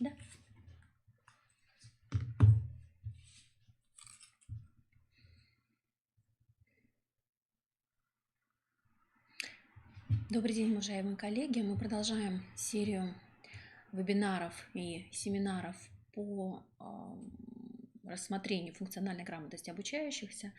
Да. Добрый день, уважаемые коллеги. Мы продолжаем серию вебинаров и семинаров по рассмотрению функциональной грамотности обучающихся.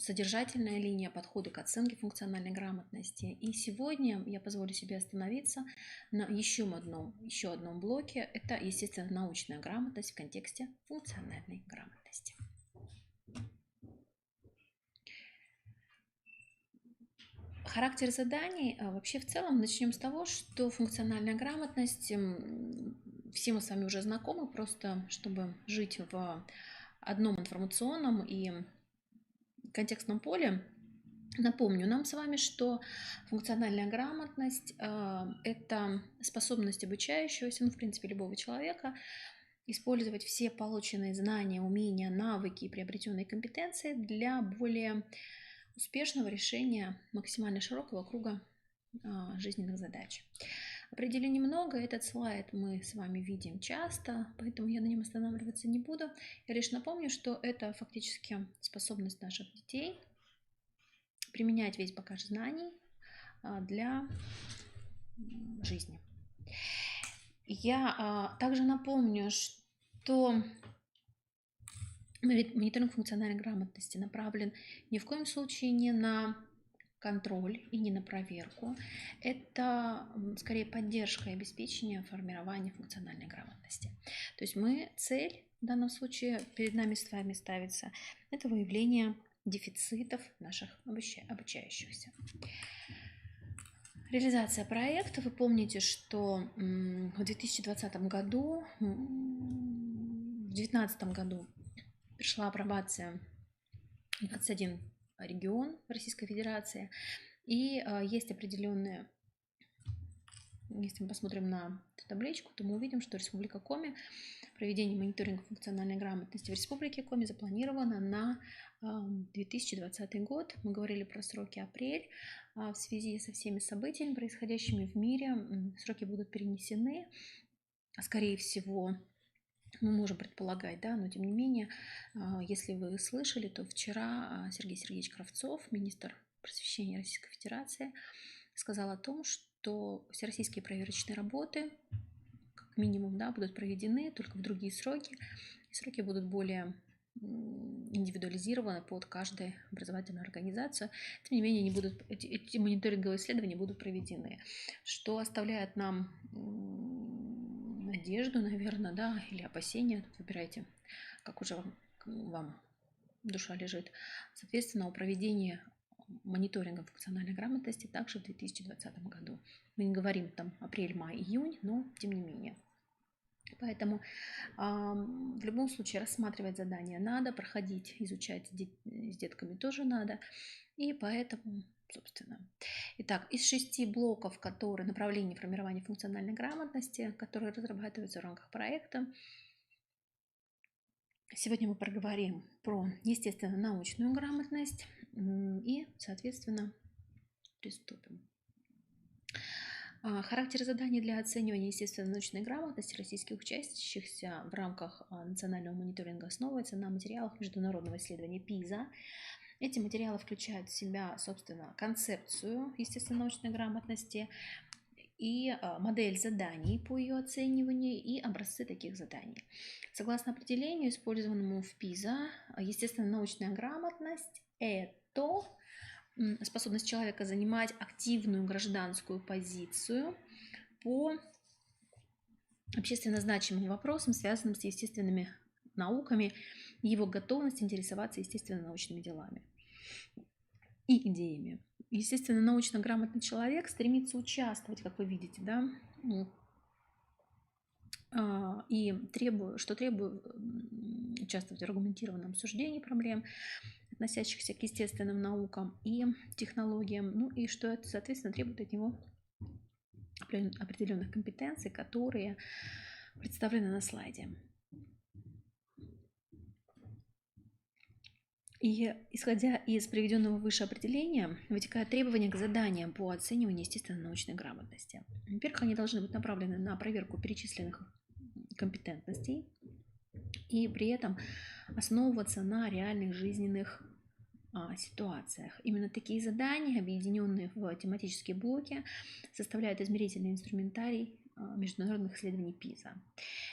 Содержательная линия, подходы к оценке функциональной грамотности. И сегодня я позволю себе остановиться на еще одном блоке. Это, естественно, научная грамотность в контексте функциональной грамотности. Характер заданий. Вообще в целом начнем с того, что функциональная грамотность, все мы с вами уже знакомы, просто чтобы жить в одном информационном и контекстном поле. Напомню нам с вами, что функциональная грамотность – это способность обучающегося, в принципе, любого человека, использовать все полученные знания, умения, навыки и приобретенные компетенции для более успешного решения максимально широкого круга жизненных задач. Определений много, этот слайд мы с вами видим часто, поэтому я на нем останавливаться не буду. Я лишь напомню, что это фактически способность наших детей применять весь багаж знаний для жизни. Я также напомню, что мониторинг функциональной грамотности направлен ни в коем случае не на контроль и не на проверку. Это скорее поддержка и обеспечение формирования функциональной грамотности. То есть цель в данном случае перед нами с вами ставится, это выявление дефицитов наших обучающихся. Реализация проекта. Вы помните, что в 2020 году, в 2019 году пришла апробация 21 регион Российской Федерации, и есть определенные, если мы посмотрим на эту табличку, то мы увидим, что Республика Коми, проведение мониторинга функциональной грамотности в Республике Коми запланировано на 2020 год. Мы говорили про сроки апрель. В связи со всеми событиями, происходящими в мире, сроки будут перенесены. Скорее всего, мы можем предполагать, да, но тем не менее, если вы слышали, то вчера Сергей Сергеевич Кравцов, министр просвещения Российской Федерации, сказал о том, что всероссийские проверочные работы, как минимум, да, будут проведены только в другие сроки. Сроки будут более индивидуализированы под каждую образовательную организацию. Тем не менее, эти мониторинговые исследования будут проведены, что оставляет нам надежду, наверное, да, или опасения. Тут выбирайте, как уже вам душа лежит. Соответственно, о проведении мониторинга функциональной грамотности также в 2020 году. Мы не говорим там апрель, май, июнь, но тем не менее. Поэтому в любом случае рассматривать задания надо, проходить, изучать с детками тоже надо. И поэтому, собственно. Итак, из 6 блоков, направлений формирования функциональной грамотности, которые разрабатываются в рамках проекта, сегодня мы проговорим про, естественно, научную грамотность и, соответственно, приступим. Характер заданий для оценивания, естественно, научной грамотности российских учащихся в рамках национального мониторинга основывается на материалах международного исследования ПИЗа. Эти материалы включают в себя, собственно, концепцию, естественно, научной грамотности и модель заданий по ее оцениванию и образцы таких заданий. Согласно определению, использованному в ПИЗа, естественно, научная грамотность – это способность человека занимать активную гражданскую позицию по общественно значимым вопросам, связанным с естественными науками, и его готовность интересоваться естественно-научными делами и идеями. Естественно, научно грамотный человек стремится участвовать, как вы видите, да, и требует участвовать в аргументированном обсуждении проблем, относящихся к естественным наукам и технологиям, и что это, соответственно, требует от него определенных компетенций, которые представлены на слайде. И исходя из приведенного выше определения, вытекают требования к заданиям по оцениванию естественно-научной грамотности. Во-первых, они должны быть направлены на проверку перечисленных компетентностей и при этом основываться на реальных жизненных ситуациях. Именно такие задания, объединенные в тематические блоки, составляют измерительный инструментарий международных исследований ПИЗа.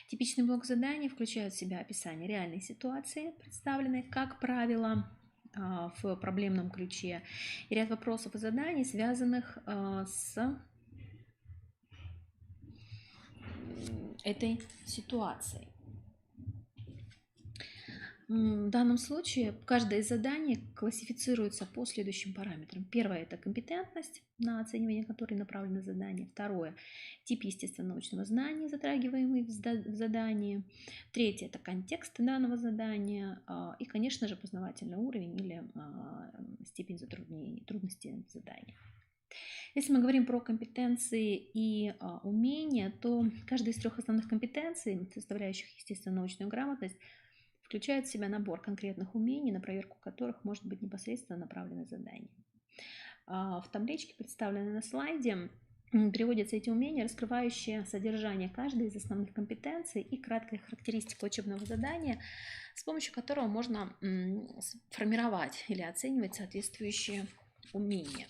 Типичный блок заданий включает в себя описание реальной ситуации, представленной, как правило, в проблемном ключе, и ряд вопросов и заданий, связанных с этой ситуацией. В данном случае каждое из заданий классифицируется по следующим параметрам. Первое – это компетентность, на оценивание которой направлено задание. Второе – тип естественно-научного знания, затрагиваемый в задании. Третье – это контекст данного задания. И, конечно же, познавательный уровень или степень затруднений, трудности задания. Если мы говорим про компетенции и умения, то каждая из трех основных компетенций, составляющих естественно-научную грамотность, включает в себя набор конкретных умений, на проверку которых может быть непосредственно направлено задание. В табличке, представленной на слайде, приводятся эти умения, раскрывающие содержание каждой из основных компетенций и краткая характеристика учебного задания, с помощью которого можно формировать или оценивать соответствующие умения.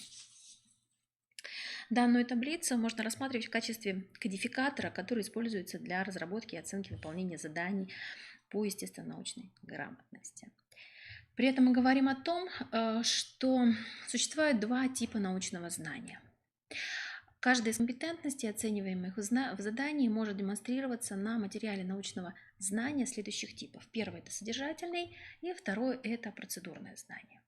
Данную таблицу можно рассматривать в качестве кодификатора, который используется для разработки и оценки выполнения заданий по естественно-научной грамотности. При этом мы говорим о том, что существует два типа научного знания. Каждая из компетентностей, оцениваемых в задании, может демонстрироваться на материале научного знания следующих типов. Первый – это содержательный, и второй – это процедурное знание.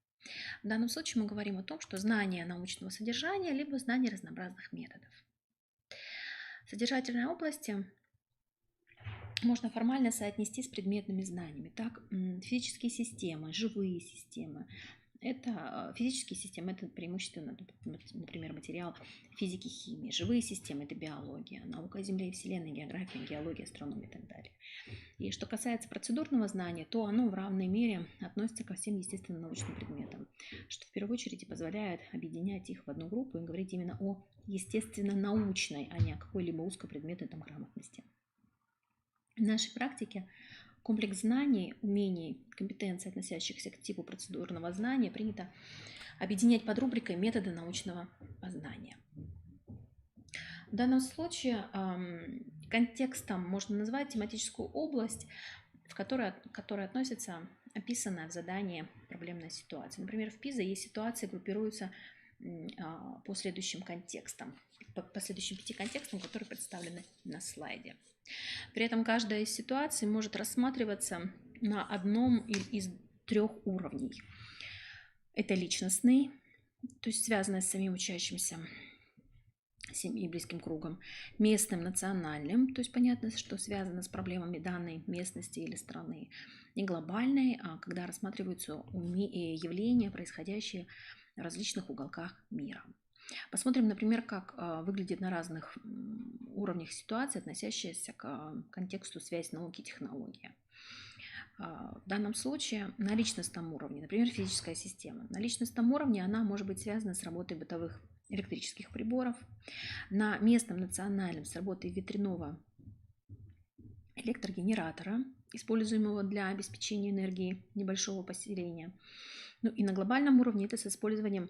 В данном случае мы говорим о том, что знание научного содержания либо знание разнообразных методов. Содержательные области можно формально соотнести с предметными знаниями. Так, физические системы, живые системы. Это физические системы, это преимущественно, например, материал физики, химии. Живые системы – это биология, наука о Земле и Вселенной, география, геология, астрономия и так далее. И что касается процедурного знания, то оно в равной мере относится ко всем естественно-научным предметам, что в первую очередь и позволяет объединять их в одну группу и говорить именно о естественно-научной, а не о какой-либо узкопредметной грамотности. В нашей практике комплекс знаний, умений, компетенций, относящихся к типу процедурного знания, принято объединять под рубрикой методы научного познания. В данном случае контекстом можно назвать тематическую область, к которой относится описанная в задании проблемная ситуация. Например, в ПИЗа есть ситуации, группируются по следующим контекстам, по следующим 5 контекстам, которые представлены на слайде. При этом каждая из ситуаций может рассматриваться на одном из 3 уровней. Это личностный, то есть связанный с самим учащимся, семьей и близким кругом, местным, национальным, то есть понятно, что связано с проблемами данной местности или страны, и глобальной, когда рассматриваются явления, происходящие в различных уголках мира. Посмотрим, например, как выглядит на разных уровнях ситуация, относящаяся к контексту связь науки и технологии. В данном случае на личностном уровне, например, физическая система. На личностном уровне она может быть связана с работой бытовых электрических приборов, на местном, национальном с работой ветряного электрогенератора, используемого для обеспечения энергии небольшого поселения. Ну и на глобальном уровне это с использованием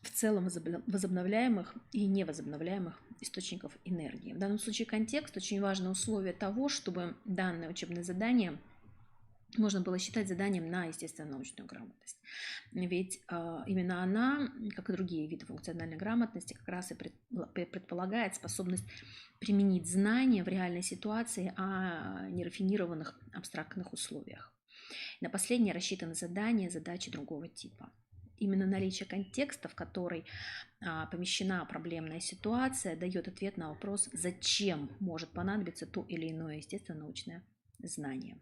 в целом возобновляемых и невозобновляемых источников энергии. В данном случае контекст – очень важное условие того, чтобы данное учебное задание можно было считать заданием на естественно-научную грамотность. Ведь именно она, как и другие виды функциональной грамотности, как раз и предполагает способность применить знания в реальной ситуации, а не рафинированных абстрактных условиях. На последнее рассчитаны задания, задачи другого типа. Именно наличие контекста, в который помещена проблемная ситуация, дает ответ на вопрос, зачем может понадобиться то или иное естественно-научное знание.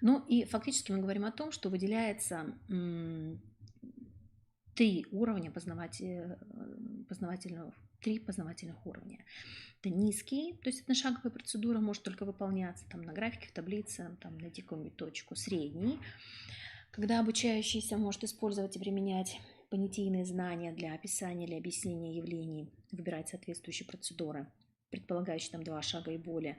Ну и фактически мы говорим о том, что выделяется три уровня три познавательных уровня. Это низкий, то есть одношаговая процедура может только выполняться там на графике, в таблице, там, найти какую-нибудь точку. Средний, когда обучающийся может использовать и применять понятийные знания для описания или объяснения явлений, выбирать соответствующие процедуры, предполагающие там 2 шага и более.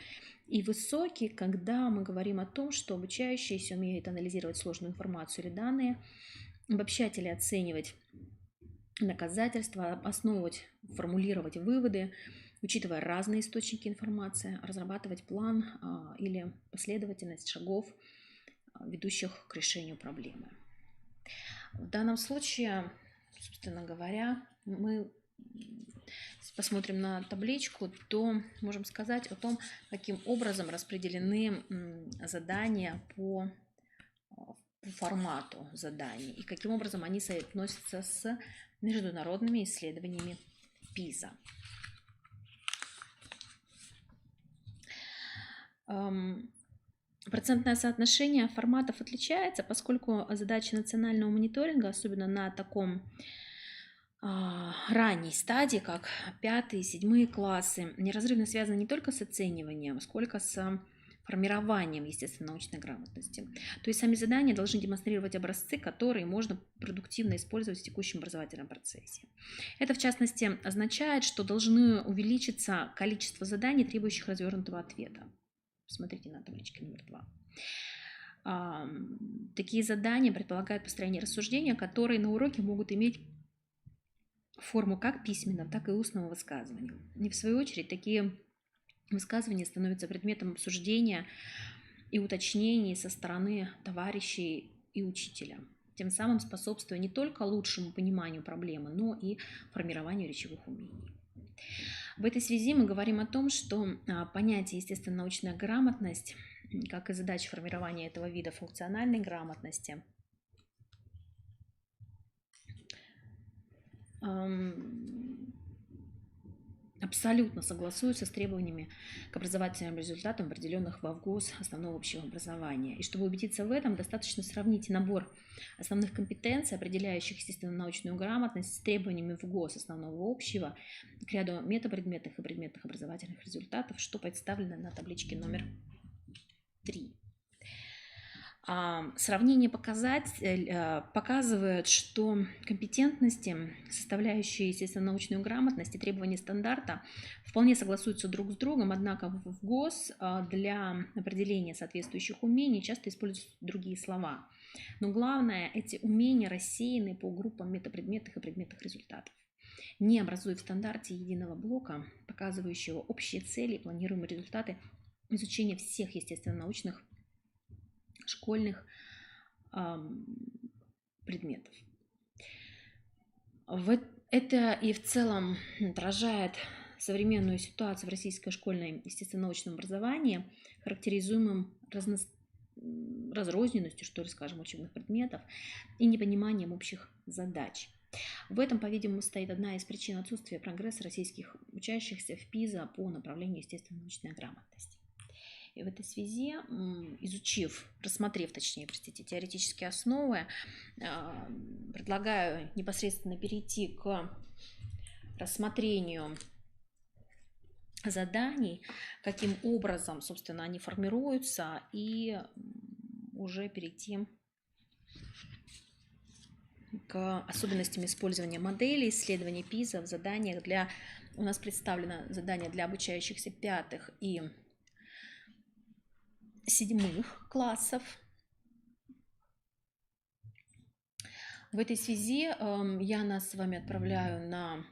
И высокий, когда мы говорим о том, что обучающийся умеет анализировать сложную информацию или данные, обобщать или оценивать доказательства, основывать, формулировать выводы, учитывая разные источники информации, разрабатывать план или последовательность шагов, ведущих к решению проблемы. В данном случае, собственно говоря, мы посмотрим на табличку, то можем сказать о том, каким образом распределены задания по формату заданий и каким образом они соотносятся с международными исследованиями ПИЗа. Процентное соотношение форматов отличается, поскольку задачи национального мониторинга, особенно на таком ранней стадии, как 5 и 7 классы, неразрывно связаны не только с оцениванием, сколько с формированием естественно-научной грамотности. То есть сами задания должны демонстрировать образцы, которые можно продуктивно использовать в текущем образовательном процессе. Это, в частности, означает, что должны увеличиться количество заданий, требующих развернутого ответа. Смотрите на табличке номер 2. Такие задания предполагают построение рассуждения, которые на уроке могут иметь форму как письменного, так и устного высказывания. И в свою очередь такие высказывания становятся предметом обсуждения и уточнений со стороны товарищей и учителя, тем самым способствуя не только лучшему пониманию проблемы, но и формированию речевых умений. В этой связи мы говорим о том, что понятие естественно-научная грамотность, как и задача формирования этого вида функциональной грамотности, абсолютно согласуются с требованиями к образовательным результатам, определенных во ВГОС основного общего образования. И чтобы убедиться в этом, достаточно сравнить набор основных компетенций, определяющих естественно-научную грамотность, с требованиями ВГОС основного общего к ряду метапредметных и предметных образовательных результатов, что представлено на табличке номер 3. Сравнение показывает, что компетентности, составляющие естественно-научную грамотность и требования стандарта, вполне согласуются друг с другом, однако в ГОС для определения соответствующих умений часто используют другие слова. Но главное, эти умения рассеяны по группам метапредметных и предметных результатов, не образуя в стандарте единого блока, показывающего общие цели и планируемые результаты изучения всех естественно-научных школьных предметов. Это и в целом отражает современную ситуацию в российском школьном естественно-научном образовании, характеризуемым разрозненностью, что ли, скажем, учебных предметов и непониманием общих задач. В этом, по-видимому, стоит одна из причин отсутствия прогресса российских учащихся в ПИЗа по направлению естественно-научной грамотности. И в этой связи, рассмотрев теоретические основы, предлагаю непосредственно перейти к рассмотрению заданий, каким образом, собственно, они формируются, и уже перейти к особенностям использования моделей, исследований ПИЗа в заданиях У нас представлено задание для обучающихся 5 и 7 классов. В этой связи я нас с вами отправляю на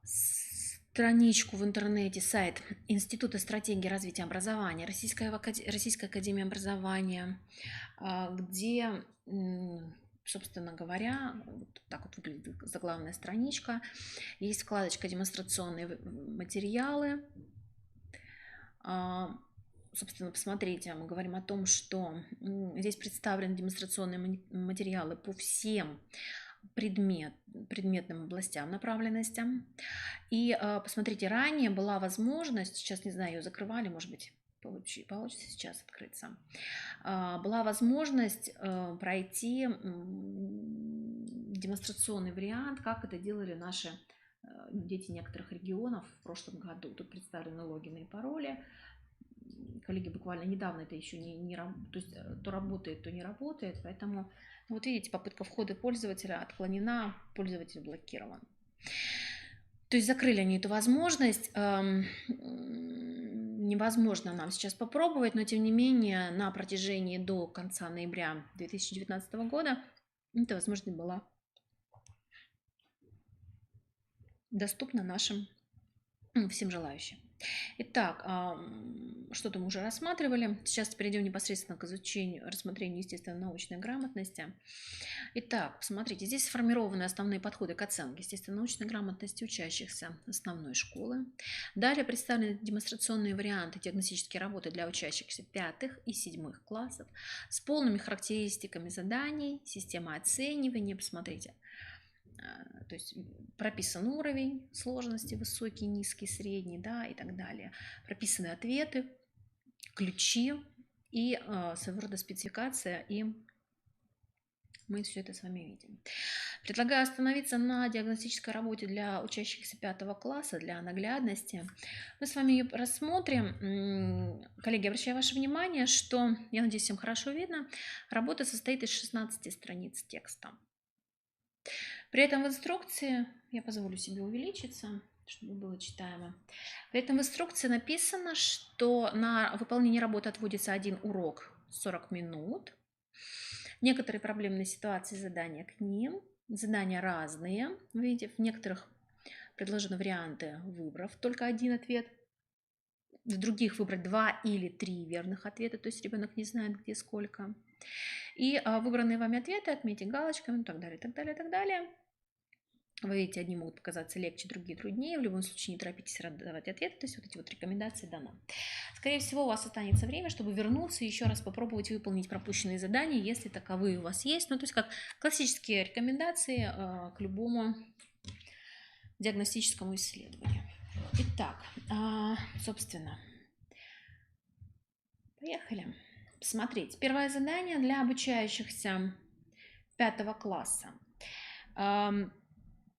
страничку в интернете, сайт Института стратегии развития образования, Российская академия образования, где, собственно говоря, вот так вот выглядит заглавная страничка. Есть вкладочка «Демонстрационные материалы». Собственно, посмотрите, мы говорим о том, что здесь представлены демонстрационные материалы по всем предметным областям направленностям. И посмотрите, ранее была возможность, сейчас не знаю, ее закрывали, может быть, получится сейчас открыться, была возможность пройти демонстрационный вариант, как это делали наши дети некоторых регионов в прошлом году. Тут представлены логины и пароли. Коллеги, буквально недавно это еще не то есть то работает, то не работает. Поэтому, вот видите, попытка входа пользователя отклонена, пользователь блокирован. То есть закрыли они эту возможность. Невозможно нам сейчас попробовать, но тем не менее на протяжении до конца ноября 2019 года эта возможность была доступна нашим всем желающим. Итак, что-то мы уже рассматривали. Сейчас перейдем непосредственно к изучению, рассмотрению естественно-научной грамотности. Итак, посмотрите, здесь сформированы основные подходы к оценке естественно-научной грамотности учащихся основной школы. Далее представлены демонстрационные варианты диагностической работы для учащихся 5 и 7 классов с полными характеристиками заданий, система оценивания. Посмотрите. То есть прописан уровень сложности, высокий, низкий, средний, да, и так далее. Прописаны ответы, ключи и своего рода спецификация, и мы все это с вами видим. Предлагаю остановиться на диагностической работе для учащихся 5 класса, для наглядности. Мы с вами ее рассмотрим. Коллеги, обращаю ваше внимание, что, я надеюсь, всем хорошо видно, работа состоит из 16 страниц текста. При этом в инструкции, я позволю себе увеличиться, чтобы было читаемо. При этом в инструкции написано, что на выполнение работы отводится 1 урок 40 минут. Некоторые проблемные ситуации, задания к ним. Задания разные. Видите, в некоторых предложены варианты, выбрав только один ответ. В других выбрать 2 или 3 верных ответа, то есть ребенок не знает, где сколько. И выбранные вами ответы отметьте галочками, и так далее, так далее, так далее. Вы видите, одни могут показаться легче, другие труднее. В любом случае не торопитесь давать ответы, то есть вот эти вот рекомендации даны. Скорее всего, у вас останется время, чтобы вернуться и еще раз попробовать выполнить пропущенные задания, если таковые у вас есть. Ну, то есть как классические рекомендации к любому диагностическому исследованию. Итак, собственно, поехали. Смотрите, первое задание для обучающихся 5 класса. К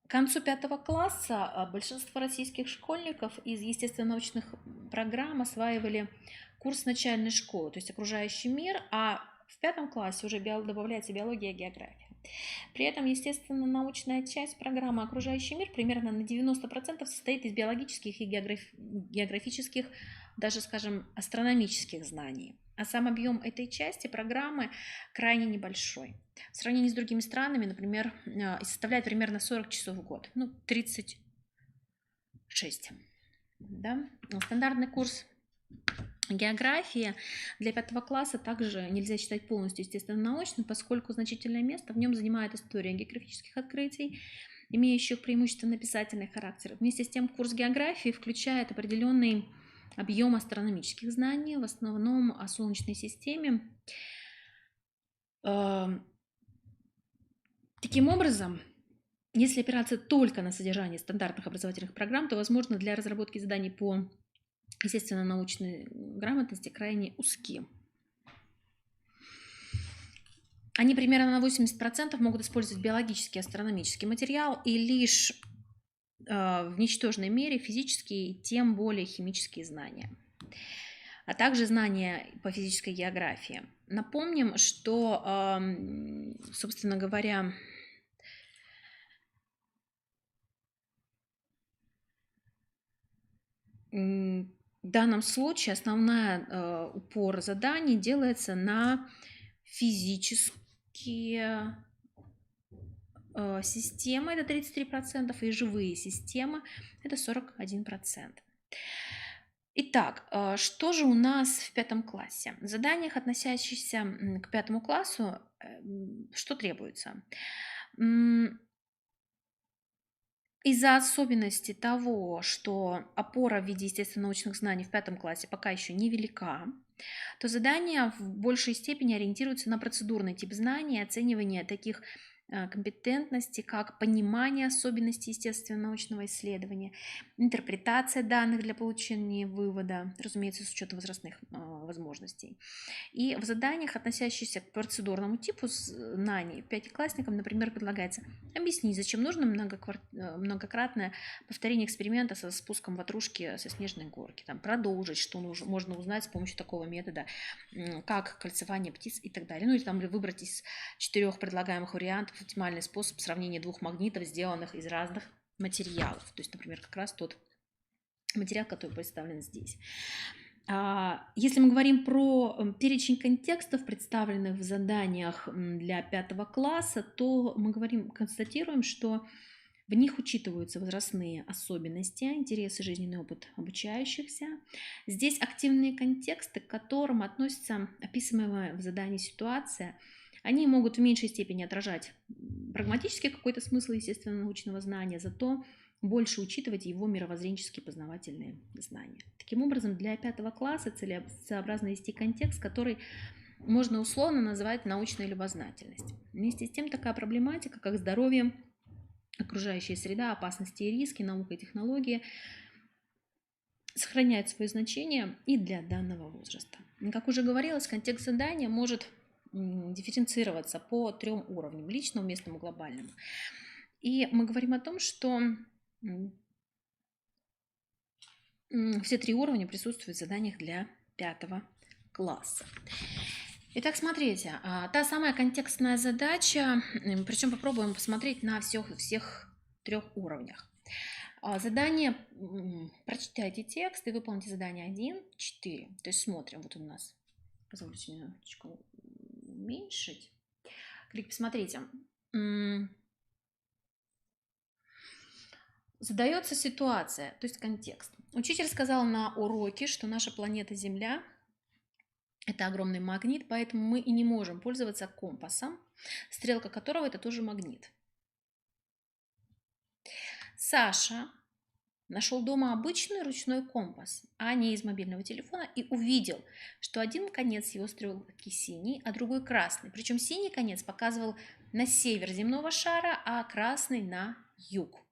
концу 5 класса большинство российских школьников из естественно-научных программ осваивали курс начальной школы, то есть окружающий мир, а в 5 классе уже добавляется биология и география. При этом естественно-научная часть программы «Окружающий мир» примерно на 90% состоит из биологических и географических, даже, скажем, астрономических знаний. А сам объем этой части программы крайне небольшой. В сравнении с другими странами, например, составляет примерно 40 часов в год, 36. Да? Стандартный курс географии для 5 класса также нельзя считать полностью естественно-научным, поскольку значительное место в нем занимает история географических открытий, имеющих преимущественно писательный характер. Вместе с тем курс географии включает определенный объем астрономических знаний, в основном о Солнечной системе. Таким образом, если опираться только на содержание стандартных образовательных программ, то, возможно, для разработки заданий по естественно-научной грамотности крайне узки. Они примерно на 80% могут использовать биологический, астрономический материал и лишь в ничтожной мере физические и тем более химические знания, а также знания по физической географии. Напомним, что, собственно говоря, в данном случае основной упор заданий делается на физические системы, это 33%, и живые системы, это 41%. Итак, что же у нас в 5 классе? В заданиях, относящихся к 5 классу, что требуется? Из-за особенностей того, что опора в виде естественно-научных знаний в 5 классе пока еще невелика, то задания в большей степени ориентируются на процедурный тип знаний, оценивание таких компетентности, как понимание особенностей естественно-научного исследования, интерпретация данных для получения вывода, разумеется, с учетом возрастных возможностей. И в заданиях, относящихся к процедурному типу знаний, пятиклассникам, например, предлагается объяснить, зачем нужно многократное повторение эксперимента со спуском ватрушки со снежной горки, там, продолжить, что можно узнать с помощью такого метода, как кольцевание птиц и так далее. Ну или там выбрать из 4 предлагаемых вариантов оптимальный способ сравнения 2 магнитов, сделанных из разных материалов. То есть, например, как раз тот материал, который представлен здесь. Если мы говорим про перечень контекстов, представленных в заданиях для 5 класса, то мы констатируем, что в них учитываются возрастные особенности, интересы, жизненный опыт обучающихся. Здесь активные контексты, к которым относится описываемая в задании ситуация. Они могут в меньшей степени отражать прагматический какой-то смысл естественно-научного знания, зато больше учитывать его мировоззренческие познавательные знания. Таким образом, для 5 класса целесообразно вести контекст, который можно условно называть научной любознательностью. Вместе с тем, такая проблематика, как здоровье, окружающая среда, опасности и риски, наука и технологии, сохраняет свое значение и для данного возраста. Как уже говорилось, контекст задания может дифференцироваться по 3 уровням: личному, местному, глобальному. И мы говорим о том, что все 3 уровня присутствуют в заданиях для 5 класса. Итак, смотрите, та самая контекстная задача, причем попробуем посмотреть на всех 3 уровнях. Задание, прочитайте текст и выполните задание 1-4. То есть смотрим, вот у нас, позвольте немножечко уменьшить. Посмотрите. Задается ситуация, то есть контекст. Учитель сказал на уроке, что наша планета Земля – это огромный магнит, поэтому мы и не можем пользоваться компасом, стрелка которого – это тоже магнит. Саша нашел дома обычный ручной компас, а не из мобильного телефона, и увидел, что один конец его стрелки синий, а другой красный. Причем синий конец показывал на север земного шара, а красный на юг.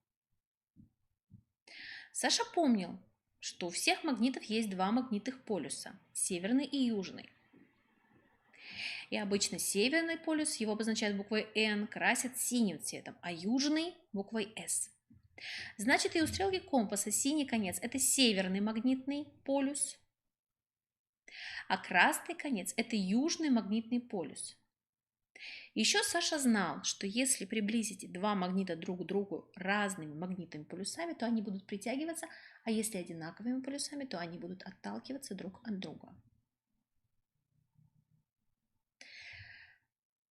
Саша помнил, что у всех магнитов есть 2 магнитных полюса – северный и южный. И обычно северный полюс, его обозначают буквой N, красят синим цветом, а южный – буквой S. Значит, и у стрелки компаса синий конец – это северный магнитный полюс, а красный конец – это южный магнитный полюс. Еще Саша знал, что если приблизить 2 магнита друг к другу разными магнитными полюсами, то они будут притягиваться, а если одинаковыми полюсами, то они будут отталкиваться друг от друга.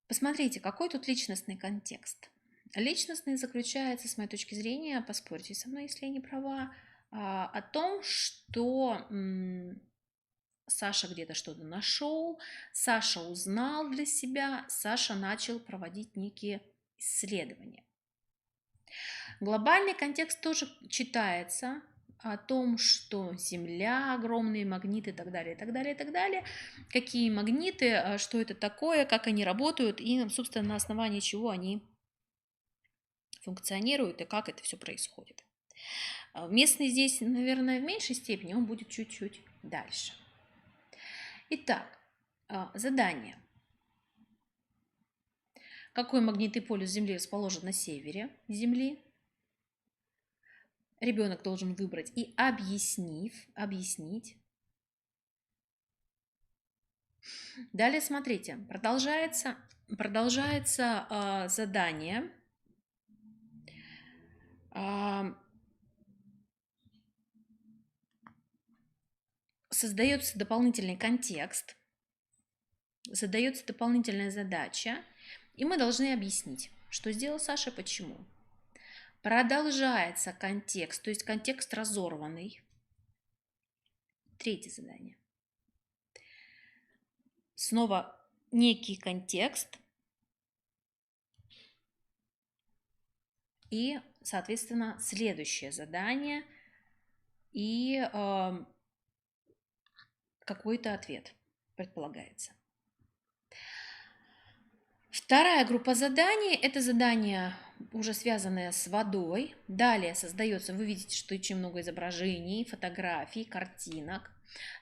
Посмотрите, какой тут личностный контекст. Личностный заключается, с моей точки зрения, поспорьте со мной, если я не права, о том, что Саша где-то что-то нашел, Саша узнал для себя, Саша начал проводить некие исследования. Глобальный контекст тоже читается о том, что Земля, огромные магниты и так далее, и так далее, и так далее. Какие магниты, что это такое, как они работают и, собственно, на основании чего они функционируют и как это все происходит. Местный здесь, наверное, в меньшей степени, он будет чуть-чуть дальше. Итак, задание. Какой магнитный полюс Земли расположен на севере Земли? Ребенок должен выбрать и объяснить. Далее смотрите, продолжается задание. Создается дополнительный контекст, задается дополнительная задача, и мы должны объяснить, что сделал Саша, почему. Продолжается контекст, то есть контекст разорванный. 3 задание. Снова некий контекст и, соответственно, следующее задание и какой-то ответ предполагается. В Вторая группа заданий – это задания, уже связанные с водой. Далее создается, вы видите, что очень много изображений, фотографий, картинок.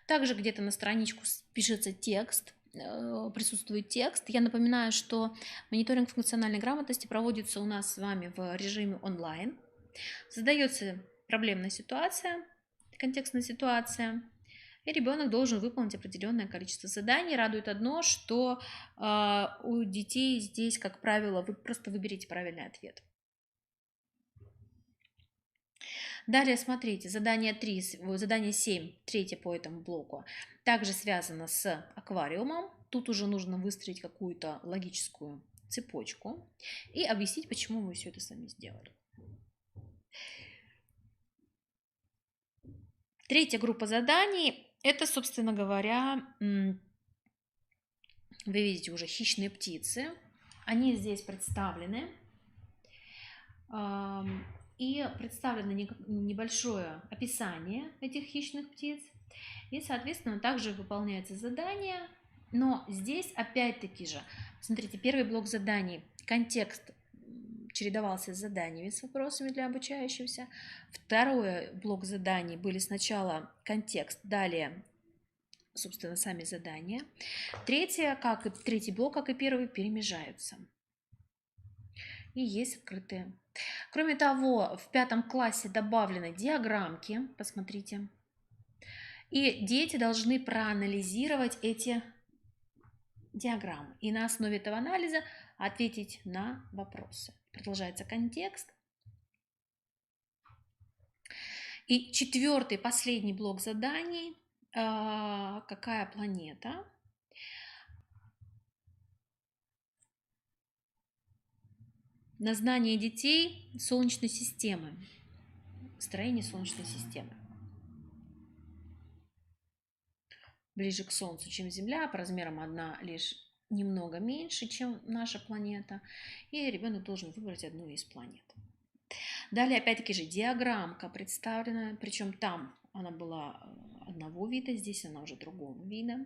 Также где-то на страничку пишется текст, присутствует текст. Я напоминаю, что мониторинг функциональной грамотности проводится у нас с вами в режиме онлайн. Создается проблемная ситуация, контекстная ситуация, и ребенок должен выполнить определенное количество заданий. Радует одно, что у детей здесь, как правило, вы просто выберите правильный ответ. Далее смотрите, задание 7, третье по этому блоку, также связано с аквариумом. Тут уже нужно выстроить какую-то логическую цепочку и объяснить, почему вы все это сами сделали. Третья группа заданий – это, собственно говоря, вы видите уже хищные птицы. Они здесь представлены. И представлено небольшое описание этих хищных птиц. И, соответственно, также выполняется задание. Но здесь опять-таки же, смотрите, первый блок заданий, контекст чередовался с заданиями, с вопросами для обучающихся. Второй блок заданий были сначала контекст, далее, собственно, сами задания. Третий блок, как и первый, перемежаются. И есть открытые. Кроме того, в 5 классе добавлены диаграммки, посмотрите. И дети должны проанализировать эти диаграммы и на основе этого анализа ответить на вопросы. Продолжается контекст. И 4-й, последний блок заданий. Какая планета? На знание детей Солнечной системы. Строение Солнечной системы. Ближе к Солнцу, чем Земля, по размерам одна лишь немного меньше, чем наша планета, и ребенок должен выбрать одну из планет. Далее, опять-таки же, диаграммка представлена, причем там она была одного вида, здесь она уже другого вида,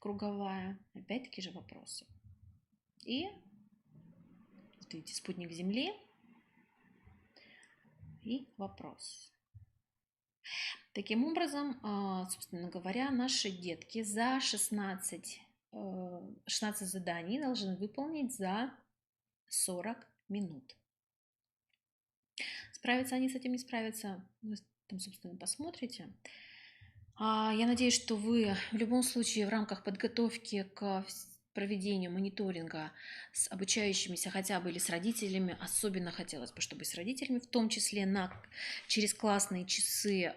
круговая. Опять-таки же вопросы. И, видите, спутник Земли и вопрос. Таким образом, собственно говоря, наши детки за 16 заданий должны выполнить за 40 минут. Справятся они с этим, не справятся, вы там, собственно, посмотрите. Я надеюсь, что вы в любом случае в рамках подготовки к проведению мониторинга с обучающимися хотя бы или с родителями, особенно хотелось бы, чтобы с родителями, в том числе через классные часы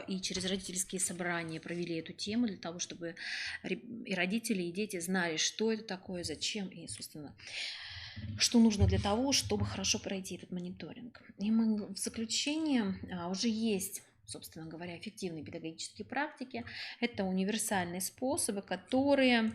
и через родительские собрания провели эту тему для того, чтобы и родители, и дети знали, что это такое, зачем и, собственно, что нужно для того, чтобы хорошо пройти этот мониторинг. И мы в заключение уже есть, собственно говоря, эффективные педагогические практики. Это универсальные способы, которые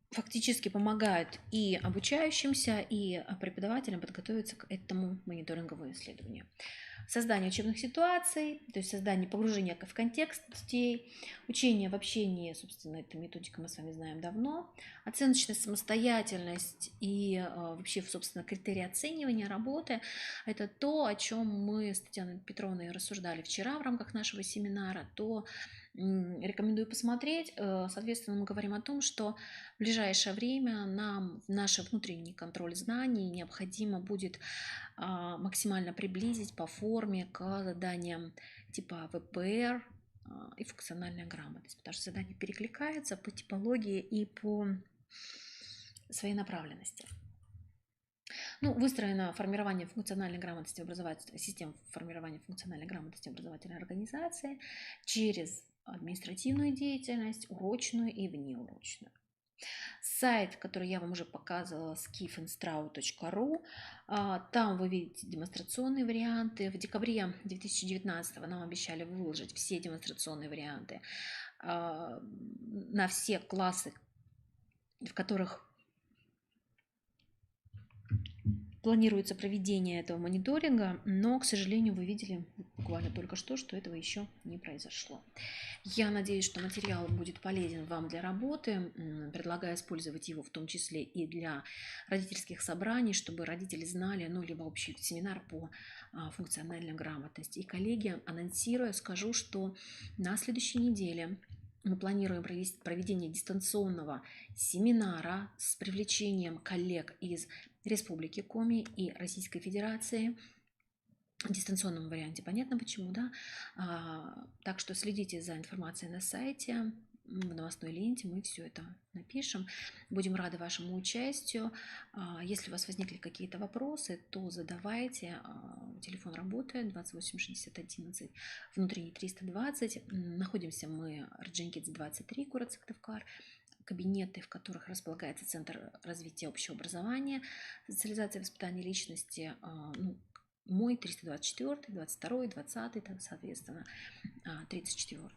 фактически помогают и обучающимся, и преподавателям подготовиться к этому мониторинговому исследованию. Создание учебных ситуаций, то есть создание погружения в контекст детей, учение в общении, собственно, эта методика мы с вами знаем давно, оценочная самостоятельность и вообще, собственно, критерии оценивания работы – это то, о чем мы с Татьяной Петровной рассуждали вчера в рамках нашего семинара, то рекомендую посмотреть. Соответственно, мы говорим о том, что в ближайшее время нам наш внутренний контроль знаний необходимо будет максимально приблизить по форме к заданиям типа ВПР и функциональная грамотность, потому что задания перекликаются по типологии и по своей направленности. Выстроено формирование функциональной грамотности в образовательной системе формирования функциональной грамотности образовательной организации через административную деятельность, урочную и внеурочную. Сайт, который я вам уже показывала, skifandstrau.ru, там вы видите демонстрационные варианты. В декабре 2019 нам обещали выложить все демонстрационные варианты на все классы, в которых планируется проведение этого мониторинга, но, к сожалению, вы видели буквально только что этого еще не произошло. Я надеюсь, что материал будет полезен вам для работы. Предлагаю использовать его в том числе и для родительских собраний, чтобы родители знали, ну, либо общий семинар по функциональной грамотности. И, коллеги, анонсируя, скажу, что на следующей неделе мы планируем проведение дистанционного семинара с привлечением коллег из Республики Коми и Российской Федерации. В дистанционном варианте понятно почему, да? Так что следите за информацией на сайте, в новостной ленте мы все это напишем. Будем рады вашему участию. Если у вас возникли какие-то вопросы, то задавайте. Телефон работает 28 60 11, внутренний 320. Находимся мы Орджоникидзе 23, город Сыктывкар. Кабинеты, в которых располагается Центр развития общего образования, социализация и воспитания личности, мой 324, 22, 20, соответственно, 34.